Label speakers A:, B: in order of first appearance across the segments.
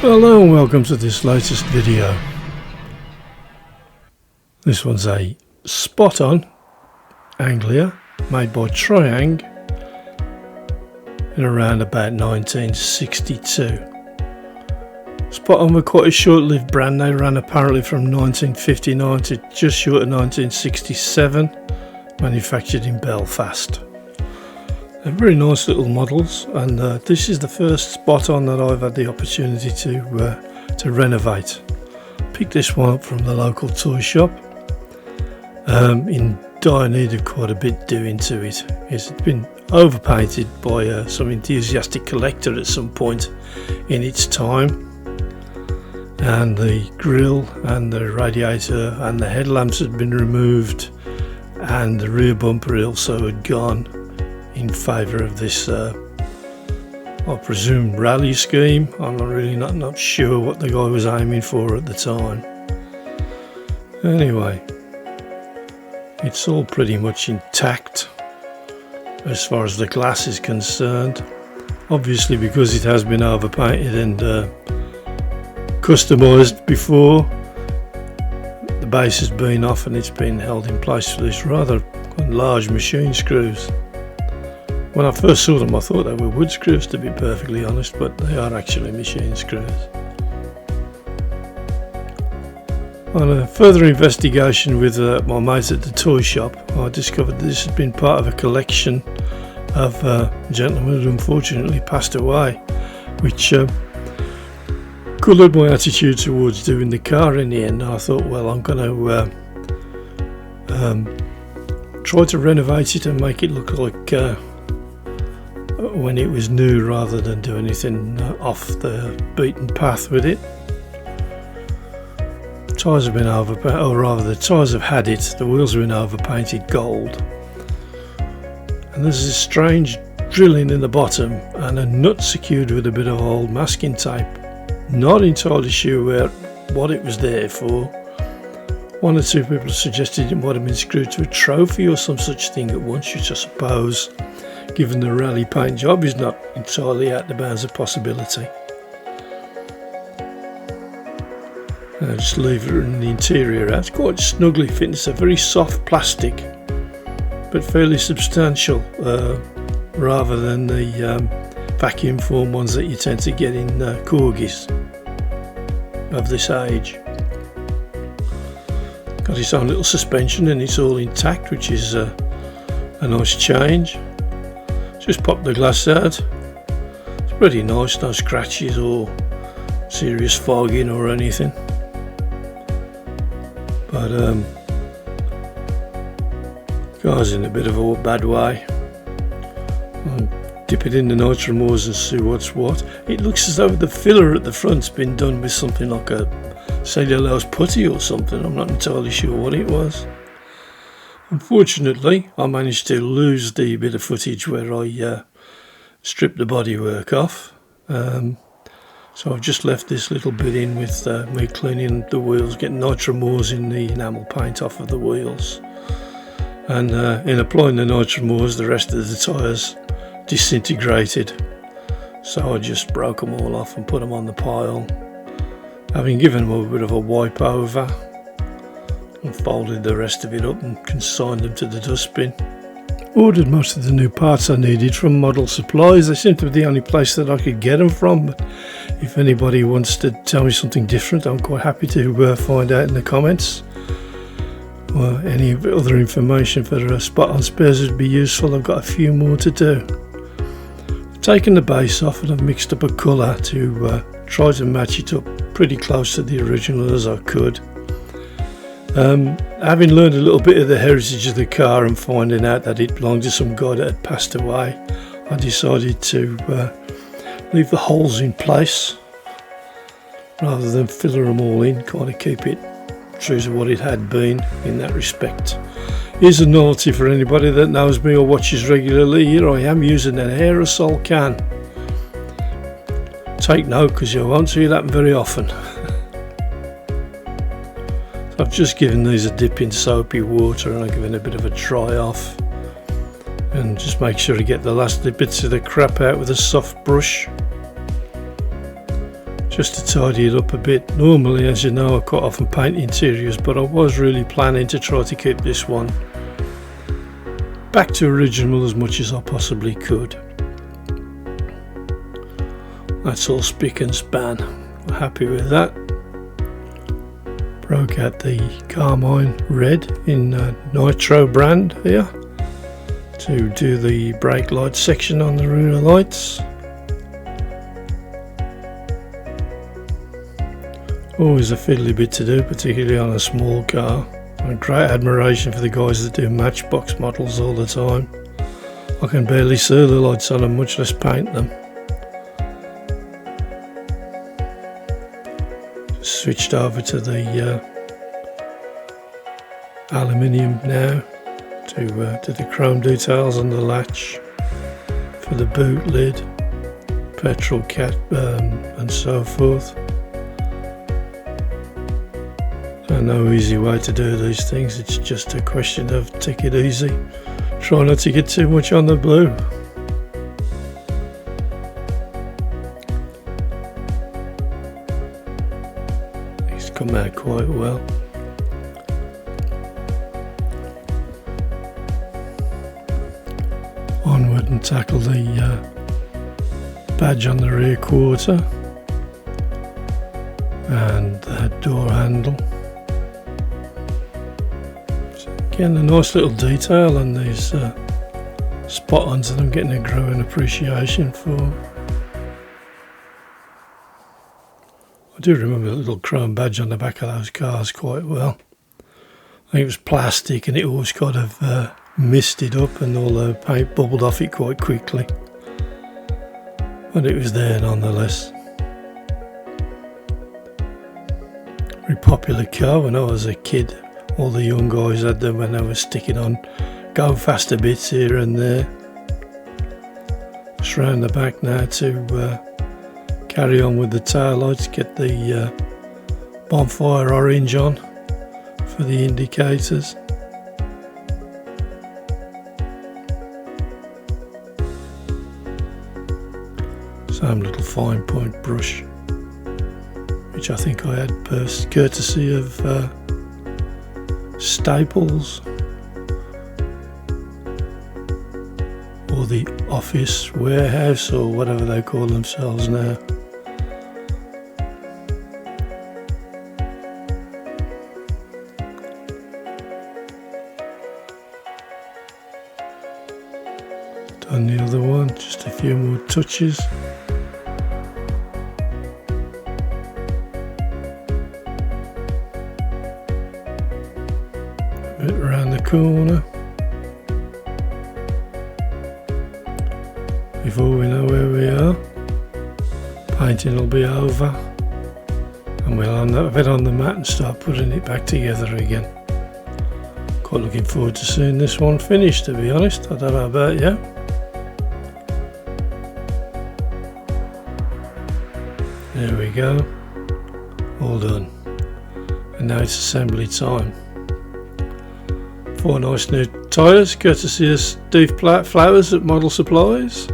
A: Hello and welcome to this latest video. This one's a spot-on Anglia made by Triang in around about 1962. Spot-on were quite a short-lived brand. They ran apparently from 1959 to just short of 1967, manufactured in Belfast. They're very nice little models, and this is the first spot-on that I've had the opportunity to renovate. Picked this one up from the local toy shop, in dire need of quite a bit doing to it. It's been overpainted by some enthusiastic collector at some point in its time, and the grille and the radiator and the headlamps had been removed, and the rear bumper also had gone in favour of this I presume rally scheme. I'm not sure what the guy was aiming for at the time. Anyway, it's all pretty much intact as far as the glass is concerned, obviously because it has been overpainted and customised before. The base has been off and it's been held in place with these rather large machine screws. When I first saw them I thought they were wood screws, to be perfectly honest, but they are actually machine screws. On a further investigation with my mate at the toy shop, I discovered that this had been part of a collection of a gentleman who unfortunately passed away, which coloured my attitude towards doing the car in the end. I thought, well, I'm going to try to renovate it and make it look like when it was new, rather than do anything off the beaten path with it. Tyres have been overpainted, or rather the tyres have had it, the wheels have been overpainted gold, and there's this strange drilling in the bottom and a nut secured with a bit of old masking tape. Not entirely sure what it was there for. One or two people suggested it might have been screwed to a trophy or some such thing at once, which I suppose, given the rally paint job, is not entirely out the bounds of possibility. I'll just leave it in the interior out. It's quite snugly fitting. It's a very soft plastic, but fairly substantial, rather than the vacuum form ones that you tend to get in corgis of this age. Got its own little suspension and it's all intact, which is a nice change. Just pop the glass out. It's pretty nice, no scratches or serious fogging or anything. But car's in a bit of a bad way. I'll dip it in the nitro-moors and see what's what. It looks as though the filler at the front's been done with something like a cellulose putty or something. I'm not entirely sure what it was. Unfortunately, I managed to lose the bit of footage where I stripped the bodywork off, so I've just left this little bit in with me cleaning the wheels, getting nitro-moors in the enamel paint off of the wheels, and in applying the nitro-moors the rest of the tyres disintegrated, so I just broke them all off and put them on the pile, having given them a bit of a wipe over, and folded the rest of it up and consigned them to the dustbin. Ordered most of the new parts I needed from Model Supplies. They seem to be the only place that I could get them from, but if anybody wants to tell me something different, I'm quite happy to find out in the comments. Or any other information for spot-on spares would be useful. I've got a few more to do. I've taken the base off and I've mixed up a colour to try to match it up pretty close to the original as I could. Having learned a little bit of the heritage of the car and finding out that it belonged to some guy that had passed away, I decided to leave the holes in place rather than filler them all in, kind of keep it true to what it had been in that respect. Here's a novelty for anybody that knows me or watches regularly. Here I am using an aerosol can. Take note, because you won't see that very often. I've just given these a dip in soapy water and I've given a bit of a dry off, and just make sure to get the last bits of the crap out with a soft brush. just to tidy it up a bit. Normally, as you know, I quite often paint interiors, but I was really planning to try to keep this one back to original as much as I possibly could. That's all spick and span. I'm happy with that. Broke out the Carmine Red in Nitro brand here to do the brake light section on the rear lights. Always a fiddly bit to do, particularly on a small car. And great admiration for the guys that do matchbox models all the time. I can barely see the lights on them, much less paint them. Switched over to the aluminium now to the chrome details on the latch for the boot lid, petrol cap and so forth. No easy way to do these things, it's just a question of take it easy, try not to get too much on the blue. It's come out quite well. Onward and tackle the badge on the rear quarter and the door handle. Again, a nice little detail on these spot-ons that I'm getting a growing appreciation for. I do remember the little chrome badge on the back of those cars quite well. I think it was plastic and it always kind of misted up and all the paint bubbled off it quite quickly. But it was there nonetheless. Very popular car when I was a kid. All the young guys had them when they were sticking on go faster bits here and there. Just round the back now to carry on with the tail lights, get the bonfire orange on for the indicators. Same little fine point brush, which I think I had courtesy of Staples or the office warehouse or whatever they call themselves now. Done the other one, just a few more touches. Bit around the corner. Before we know where we are, painting will be over and we'll have it on the mat and start putting it back together again. Quite looking forward to seeing this one finished, to be honest. I don't know about you. There we go, all done. And now it's assembly time. 4 nice new tyres, courtesy of Steve Flowers at Model Supplies.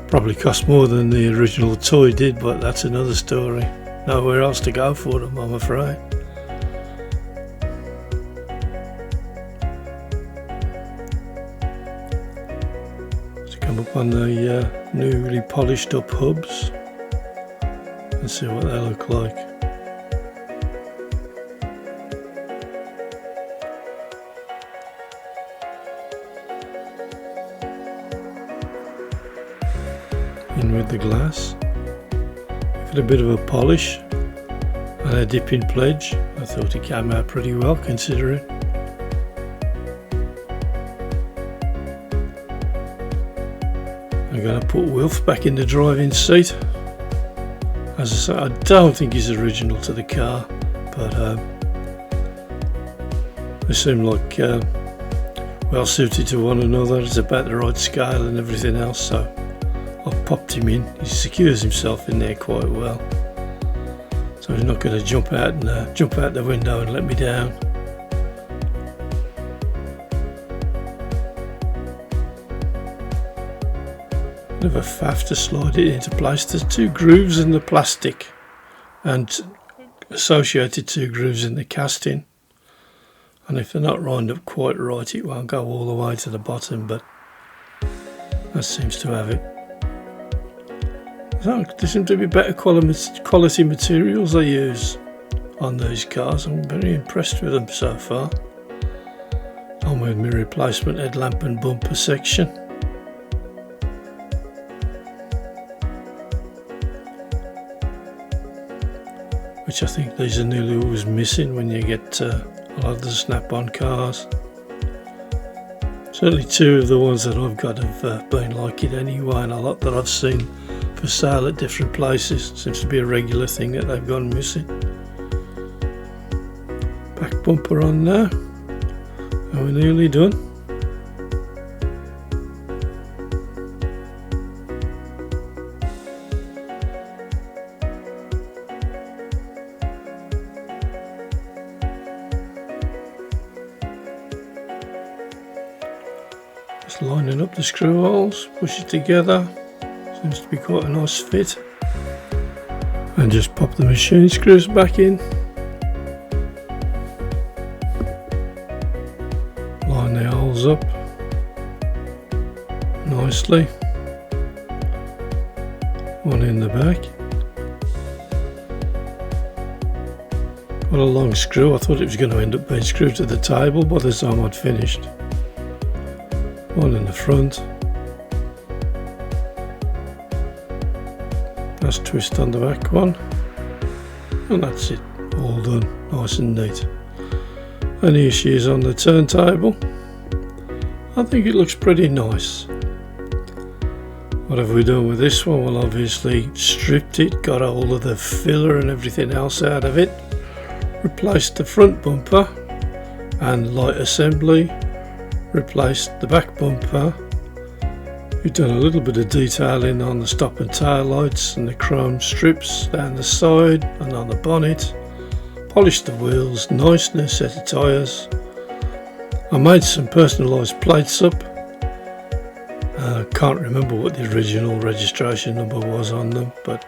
A: Probably cost more than the original toy did, but that's another story. Nowhere else to go for them, I'm afraid. Let's come up on the newly polished up hubs. Let's see what they look like. In with the glass. Give it a bit of a polish and a dip in pledge. I thought it came out pretty well considering. I'm going to put Wilf back in the driving seat. As I say, I don't think he's original to the car, but they seem like well suited to one another. It's about the right scale and everything else, so I've popped him in. He secures himself in there quite well, so he's not going to jump out the window and let me down. Bit of a faff to slide it into place. There's 2 grooves in the plastic and associated 2 grooves in the casting, and if they're not lined up quite right it won't go all the way to the bottom, but that seems to have it. So there seem to be better quality materials they use on these cars. I'm very impressed with them so far. On with my replacement headlamp and bumper section. Which I think these are nearly always missing when you get a lot of the snap-on cars. Certainly 2 of the ones that I've got have been like it anyway, and a lot that I've seen for sale at different places seems to be a regular thing that they've gone missing. Back bumper on now, and we're nearly done. Just lining up the screw holes, push it together, seems to be quite a nice fit, and just pop the machine screws back in, line the holes up nicely, one in the back. What a long screw, I thought it was going to end up being screwed to the table by the time I'd finished. One in the front. Nice twist on the back one. And that's it, all done, nice and neat. Any issues on the turntable? I think it looks pretty nice. What have we done with this one? Well, obviously stripped it, got all of the filler and everything else out of it, replaced the front bumper and light assembly, replaced the back bumper. We've done a little bit of detailing on the stop and tail lights and the chrome strips down the side and on the bonnet. Polished the wheels, nice new set of tyres. I made some personalised plates up. Can't remember what the original registration number was on them, but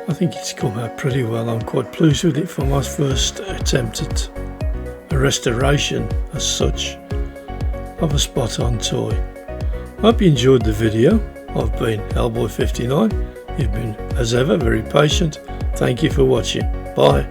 A: I think it's come out pretty well. I'm quite pleased with it for my first attempt at a restoration as such of a spot-on toy. Hope you enjoyed the video. I've been Hellboy59. You've been, as ever, very patient. Thank you for watching. Bye.